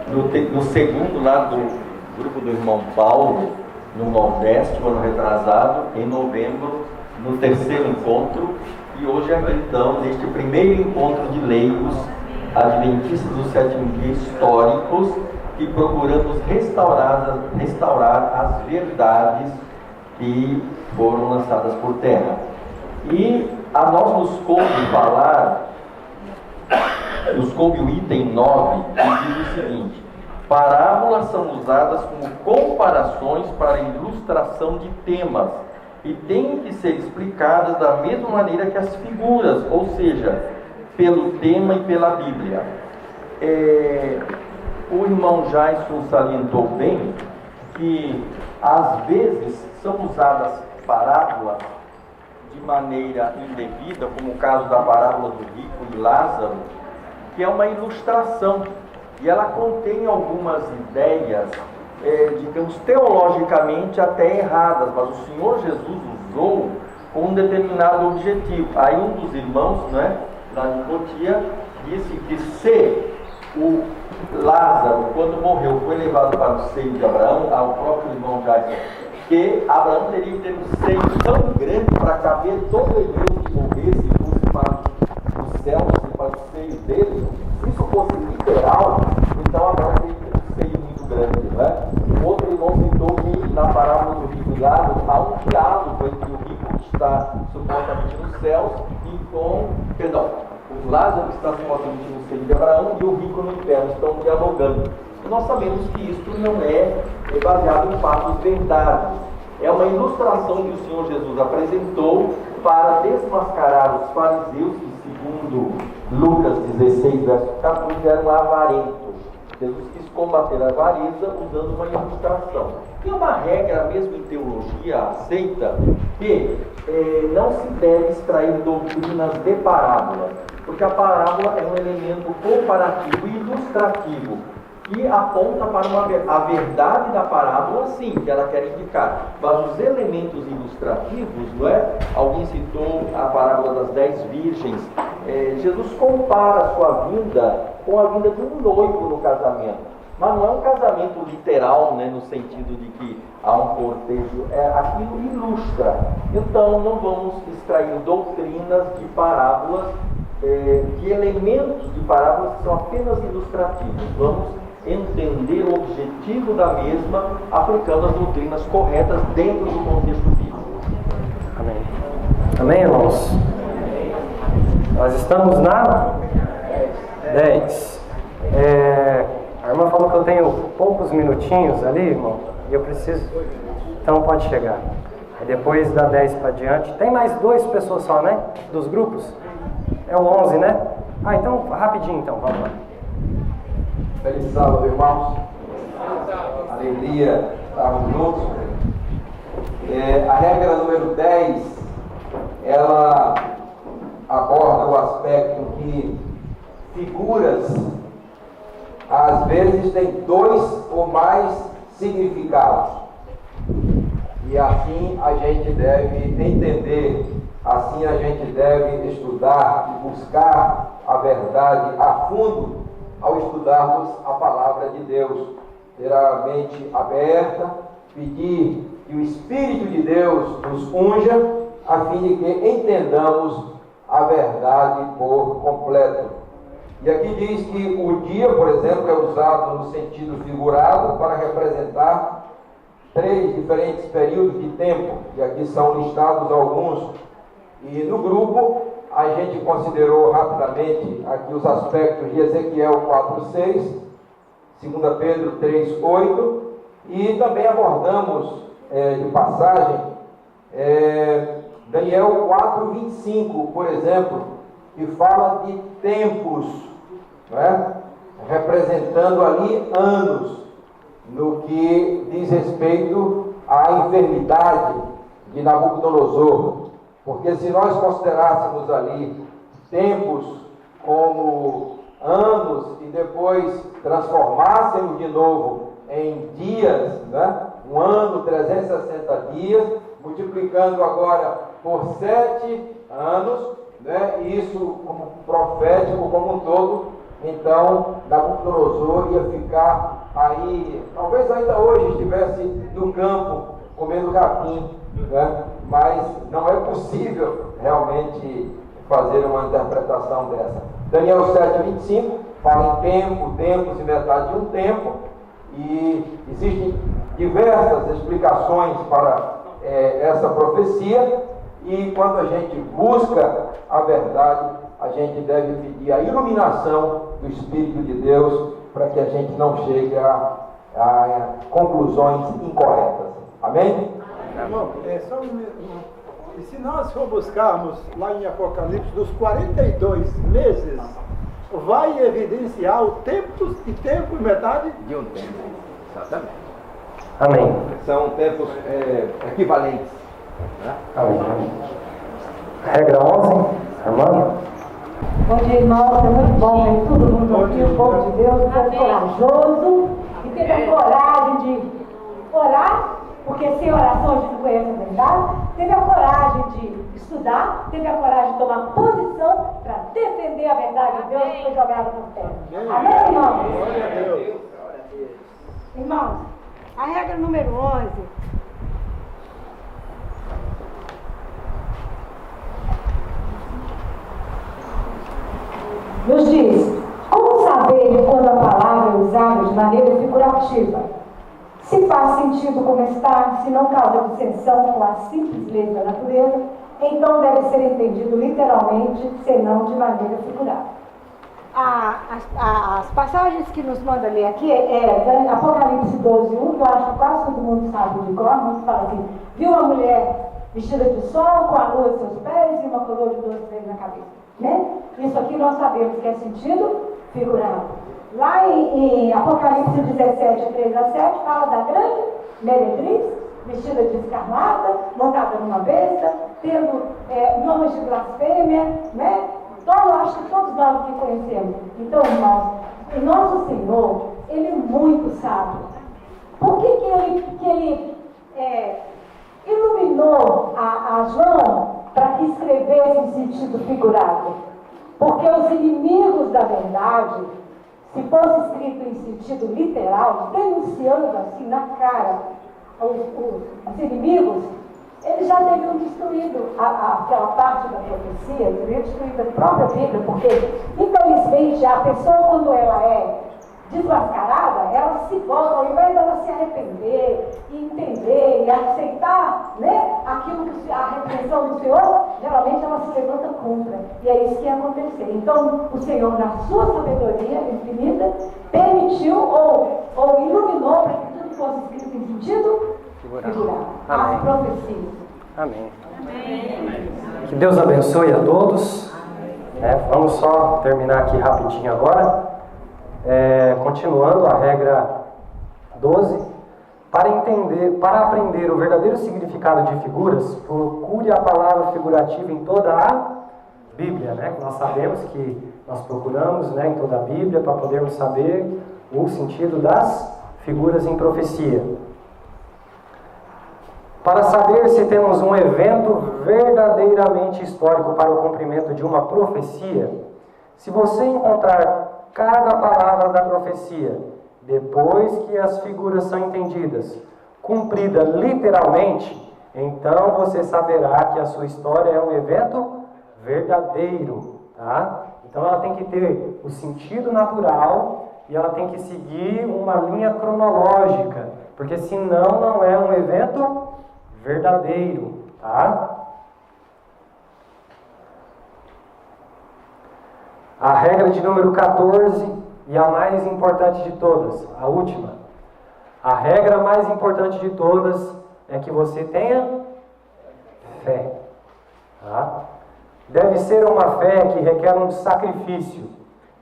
Speaker 14: no segundo lá do grupo do irmão Paulo, no Nordeste, no ano retrasado, em novembro, no terceiro encontro, e hoje então, neste primeiro encontro de leigos adventistas do sétimo dia históricos, que procuramos restaurar as verdades que foram lançadas por terra. E a nós nos coube falar, nos coube o item 9, que diz o seguinte: parábolas são usadas como comparações para ilustração de temas e têm que ser explicadas da mesma maneira que as figuras, ou seja, pelo tema e pela Bíblia. O irmão Jason salientou bem que às vezes são usadas parábolas de maneira indevida, como o caso da parábola do rico e Lázaro, que é uma ilustração, e ela contém algumas ideias, digamos, teologicamente até erradas, mas o Senhor Jesus usou com um determinado objetivo. Aí um dos irmãos, né, lá de Cotia, disse que se o Lázaro, quando morreu, foi levado para o seio de Abraão, ao próprio irmão já que Abraão teria que ter um seio tão grande para caber todo hebreu que morresse e fosse para os céus e para o seio dele. Se isso fosse literal, então Abraão teria que ter um seio muito grande, não é? O outro irmão citou que na parábola do rico e Lázaro há um diálogo entre o rico que está supostamente nos céus e com, perdão, o Lázaro que está supostamente no seio de Abraão e o rico no inferno, estão dialogando. Nós sabemos que isso não é baseado em fatos verdades. É uma ilustração que o Senhor Jesus apresentou para desmascarar os fariseus que, segundo Lucas 16, verso 14, eram avarentos. Jesus quis combater a avareza usando uma ilustração. Tem uma regra, mesmo em teologia, aceita, que não se deve extrair doutrinas de parábola, porque a parábola é um elemento comparativo e ilustrativo, que aponta para a verdade da parábola, sim, que ela quer indicar. Mas os elementos ilustrativos, não é? Alguém citou a parábola das 10 virgens. Jesus compara a sua vinda com a vinda de um noivo no casamento. Mas não é um casamento literal, né, no sentido de que há um cortejo. Aquilo ilustra. Então, não vamos extrair doutrinas de parábolas, de elementos de parábolas que são apenas ilustrativos. Vamos entender o objetivo da mesma, aplicando as doutrinas corretas dentro do contexto bíblico.
Speaker 1: Amém. Amém, irmãos? Nós estamos na 10. A irmã falou que eu tenho poucos minutinhos ali, irmão, e eu preciso. Então pode chegar. Aí depois da 10 para diante. Tem mais 2 pessoas só, né? Dos grupos? É o 11, né? Então, rapidinho então, vamos lá.
Speaker 15: Feliz sábado, irmãos. Alegria estarmos juntos. A regra número 10, ela aborda o aspecto que figuras, às vezes, têm 2 ou mais significados. E assim a gente deve entender, assim a gente deve estudar e buscar a verdade a fundo ao estudarmos a palavra de Deus. Ter a mente aberta, pedir que o Espírito de Deus nos unja, a fim de que entendamos a verdade por completo. E aqui diz que o dia, por exemplo, é usado no sentido figurado para representar 3 diferentes períodos de tempo, e aqui são listados alguns. E no grupo a gente considerou rapidamente aqui os aspectos de Ezequiel 4:6, 2 Pedro 3:8, e também abordamos de passagem Daniel 4:25, por exemplo, que fala de tempos, não é? Representando ali anos, no que diz respeito à enfermidade de Nabucodonosor. Porque se nós considerássemos ali tempos como anos e depois transformássemos de novo em dias, né? Um ano, 360 dias, multiplicando agora por 7 anos, né? Isso como profético como um todo, então Nabucodonosor ia ficar aí, talvez ainda hoje estivesse no campo comendo capim, né? Mas não é possível realmente fazer uma interpretação dessa. Daniel 7:25 fala em tempo, tempos e metade de um tempo, e existem diversas explicações para essa profecia, e quando a gente busca a verdade, a gente deve pedir a iluminação do Espírito de Deus para que a gente não chegue a conclusões incorretas. Amém?
Speaker 6: Irmão, e se nós for buscarmos lá em Apocalipse, dos 42 meses, vai evidenciar o tempo e tempo e metade
Speaker 15: de um tempo. Exatamente.
Speaker 1: Amém.
Speaker 15: São tempos equivalentes. Né?
Speaker 1: Amém. Regra 11, irmã.
Speaker 16: Bom dia, irmãos. É muito bom ver todo mundo aqui, o povo de Deus, o povo corajoso, e teve a coragem de orar, porque sem oração a gente não conhece a verdade, teve a coragem de estudar, teve a coragem de tomar posição para defender a verdade de Deus que foi jogada por terra. Amém, irmãos?
Speaker 6: Glória a Deus.
Speaker 16: Irmãos, a regra número 11 nos diz: como saber quando a palavra é usada de maneira figurativa? Se faz sentido como está, se não causa dissensão com a simples lei da natureza, então deve ser entendido literalmente, senão de maneira figurada. As passagens que nos manda ler aqui é Apocalipse 12:1, que eu acho que quase todo mundo sabe de cor, mas fala assim: viu uma mulher vestida de sol, com a lua em seus pés e uma coroa de 12 estrelas na cabeça. Né? Isso aqui nós sabemos que é sentido figurado. Lá em Apocalipse 17:3-7, fala da grande meretriz, vestida de escarlata, montada numa besta, tendo nomes de blasfêmia, né? Então, acho que todos nós que conhecemos. Então, irmãos, o nosso Senhor, Ele é muito sábio. Por que ele iluminou a João para que escrevesse em sentido figurado? Porque os inimigos da verdade, se fosse escrito em sentido literal, denunciando assim na cara os inimigos, eles já teriam destruído aquela parte da profecia, teriam destruído a própria Bíblia, porque, infelizmente, a pessoa, quando ela é desmascarada, ela se volta, ao invés dela se arrepender e entender e aceitar, né, aquilo que a repreensão do Senhor, geralmente ela se levanta contra. E é isso que ia acontecer. Então, o Senhor, na sua sabedoria infinita, permitiu ou iluminou para que tudo fosse escrito em sentido figurado. As profecias.
Speaker 1: Amém. Que Deus abençoe a todos. Vamos só terminar aqui rapidinho agora. Continuando a regra 12, para aprender o verdadeiro significado de figuras, procure a palavra figurativa em toda a Bíblia, né? Nós sabemos que nós procuramos, né, em toda a Bíblia para podermos saber o sentido das figuras em profecia. Para saber se temos um evento verdadeiramente histórico para o cumprimento de uma profecia, se você encontrar cada palavra da profecia, depois que as figuras são entendidas, cumprida literalmente, então você saberá que a sua história é um evento verdadeiro, tá? Então ela tem que ter o sentido natural e ela tem que seguir uma linha cronológica, porque senão não é um evento verdadeiro, tá? A regra de número 14 e a mais importante de todas, a última. A regra mais importante de todas é que você tenha fé. Tá? Deve ser uma fé que requer um sacrifício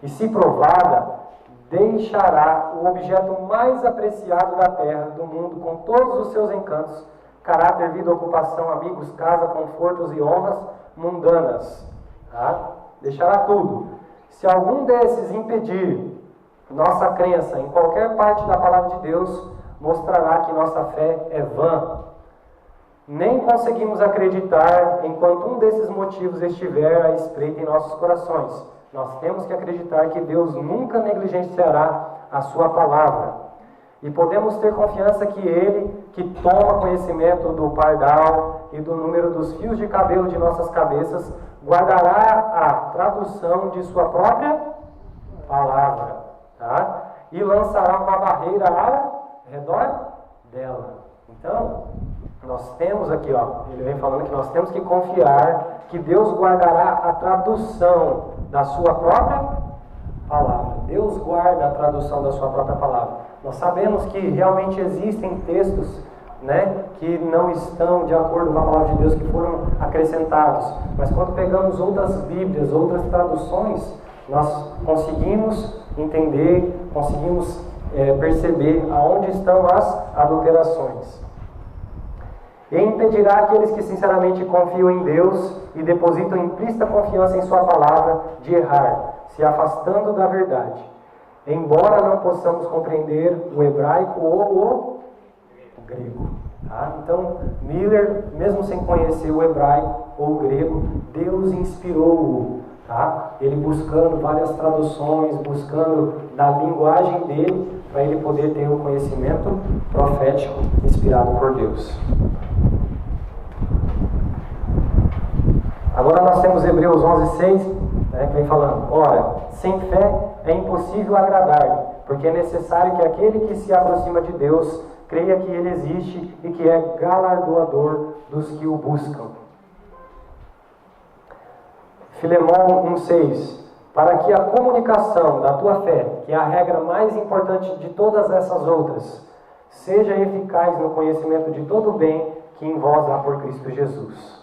Speaker 1: e, se provada, deixará o objeto mais apreciado da terra, do mundo, com todos os seus encantos, caráter, vida, ocupação, amigos, casa, confortos e honras mundanas. Tá? Deixará tudo. Se algum desses impedir nossa crença em qualquer parte da palavra de Deus, mostrará que nossa fé é vã. Nem conseguimos acreditar enquanto um desses motivos estiver à espreita em nossos corações. Nós temos que acreditar que Deus nunca negligenciará a sua palavra. E podemos ter confiança que Ele, que toma conhecimento do pardal e do número dos fios de cabelo de nossas cabeças, guardará a tradução de sua própria palavra, tá? E lançará uma barreira ao redor dela. Então, nós temos aqui, ele vem falando que nós temos que confiar que Deus guardará a tradução da sua própria palavra. Deus guarda a tradução da sua própria palavra. Nós sabemos que realmente existem textos, né, que não estão de acordo com a palavra de Deus, que foram acrescentados. Mas quando pegamos outras Bíblias, outras traduções, nós conseguimos entender, conseguimos perceber aonde estão as adulterações. E impedirá aqueles que sinceramente confiam em Deus e depositam implícita confiança em sua palavra de errar, se afastando da verdade. Embora não possamos compreender o hebraico ou o grego. Tá? Então, Miller, mesmo sem conhecer o hebraico ou o grego, Deus inspirou-o. Tá? Ele buscando várias traduções, buscando da linguagem dele, para ele poder ter o conhecimento profético inspirado por Deus. Agora nós temos Hebreus 11:6, que vem falando: ora, sem fé é impossível agradar-lhe, porque é necessário que aquele que se aproxima de Deus creia que Ele existe e que é galardoador dos que o buscam. Filemão 1:6: para que a comunicação da tua fé, que é a regra mais importante de todas essas outras, seja eficaz no conhecimento de todo o bem que em vós há por Cristo Jesus.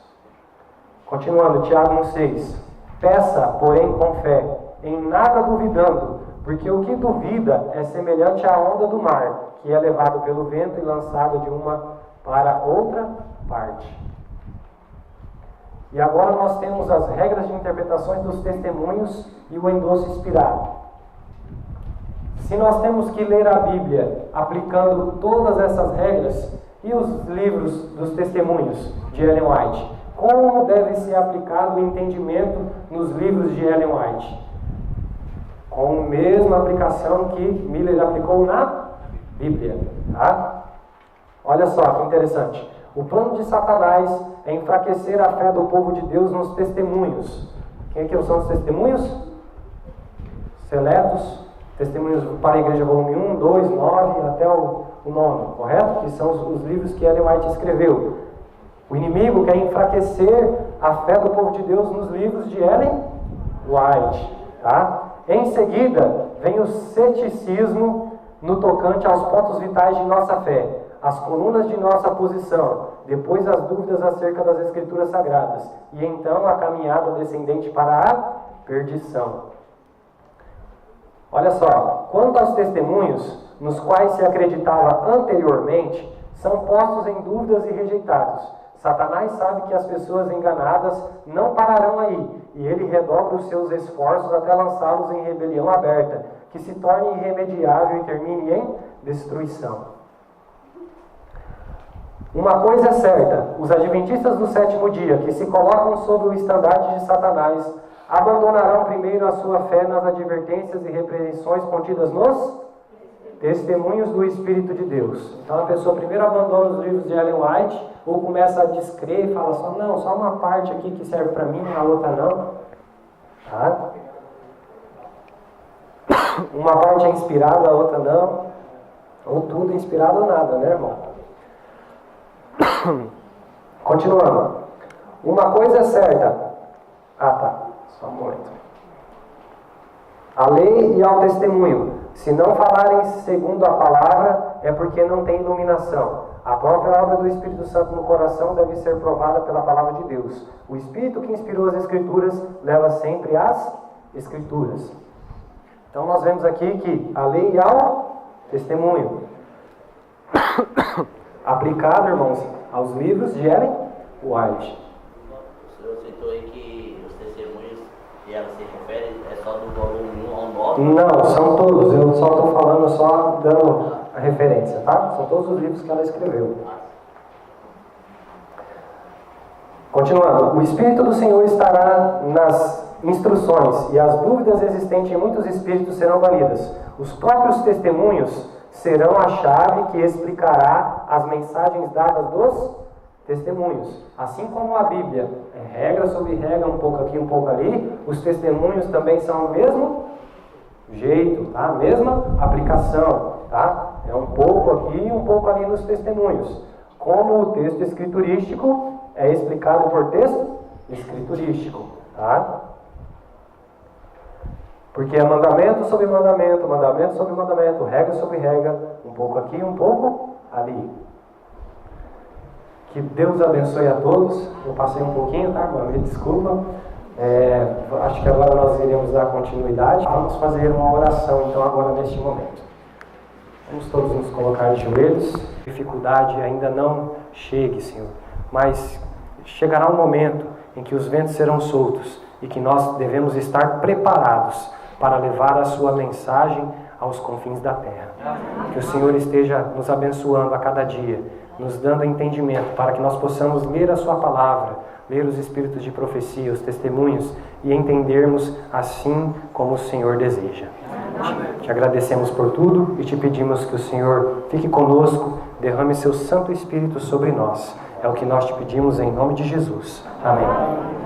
Speaker 1: Continuando, Tiago 1:6: peça, porém, com fé, em nada duvidando, porque o que duvida é semelhante à onda do mar, que é levado pelo vento e lançado de uma para outra parte. E agora nós temos as regras de interpretações dos testemunhos e o endosso inspirado. Se nós temos que ler a Bíblia aplicando todas essas regras, e os livros dos testemunhos de Ellen White, como deve ser aplicado o entendimento nos livros de Ellen White? Com a mesma aplicação que Miller aplicou na Bíblia. Tá? Olha só que interessante. O plano de Satanás é enfraquecer a fé do povo de Deus nos testemunhos. Quem que são os testemunhos? Seletos, testemunhos para a Igreja, volume 1, 2, 9, até o 9, correto? Que são os livros que Ellen White escreveu. O inimigo quer enfraquecer a fé do povo de Deus nos livros de Ellen White. Tá? Em seguida, vem o ceticismo no tocante aos pontos vitais de nossa fé, as colunas de nossa posição, depois as dúvidas acerca das Escrituras Sagradas, e então a caminhada descendente para a perdição. Olha só, quanto aos testemunhos, nos quais se acreditava anteriormente, são postos em dúvidas e rejeitados. Satanás sabe que as pessoas enganadas não pararão aí, e ele redobra os seus esforços até lançá-los em rebelião aberta, que se torne irremediável e termine em destruição. Uma coisa é certa: os adventistas do sétimo dia, que se colocam sob o estandarte de Satanás, abandonarão primeiro a sua fé nas advertências e repreensões contidas nos testemunhos do Espírito de Deus. Então a pessoa primeiro abandona os livros de Ellen White, ou começa a descrer e fala só, não, só uma parte aqui que serve para mim, a outra não. Tá? Uma parte é inspirada, a outra não. Ou tudo é inspirado ou nada, né, irmão? Continuando. Uma coisa é certa. Só um momento. A lei e ao testemunho. Se não falarem segundo a palavra, é porque não tem iluminação. A própria obra do Espírito Santo no coração deve ser provada pela palavra de Deus. O Espírito que inspirou as Escrituras leva sempre às Escrituras. Então nós vemos aqui que a lei e ao testemunho. Aplicado, irmãos, aos livros de Ellen White.
Speaker 17: O senhor citou aí que os testemunhos que ela se refere é só do volume 1 ao 9?
Speaker 1: Não, são todos. Eu só estou falando, só dando a referência, tá? São todos os livros que ela escreveu. Continuando. O Espírito do Senhor estará nas instruções, e as dúvidas existentes em muitos espíritos serão banidas. Os próprios testemunhos serão a chave que explicará as mensagens dadas dos testemunhos. Assim como a Bíblia é regra sobre regra, um pouco aqui, um pouco ali, os testemunhos também são o mesmo jeito, tá? A mesma aplicação, tá? É um pouco aqui e um pouco ali nos testemunhos. Como o texto escriturístico é explicado por texto escriturístico, tá? Porque é mandamento sobre mandamento, mandamento sobre mandamento, regra sobre regra, um pouco aqui e um pouco ali. Que Deus abençoe a todos. Eu passei um pouquinho, tá? Me desculpa. Acho que agora nós iremos dar continuidade. Vamos fazer uma oração, então, agora neste momento. Vamos todos nos colocar de joelhos. Dificuldade ainda não chegue, Senhor. Mas chegará um momento em que os ventos serão soltos e que nós devemos estar preparados para levar a sua mensagem aos confins da terra. Que o Senhor esteja nos abençoando a cada dia, nos dando entendimento para que nós possamos ler a sua palavra, ler os espíritos de profecia, os testemunhos e entendermos assim como o Senhor deseja. Te agradecemos por tudo e te pedimos que o Senhor fique conosco, derrame seu Santo Espírito sobre nós. É o que nós te pedimos em nome de Jesus. Amém.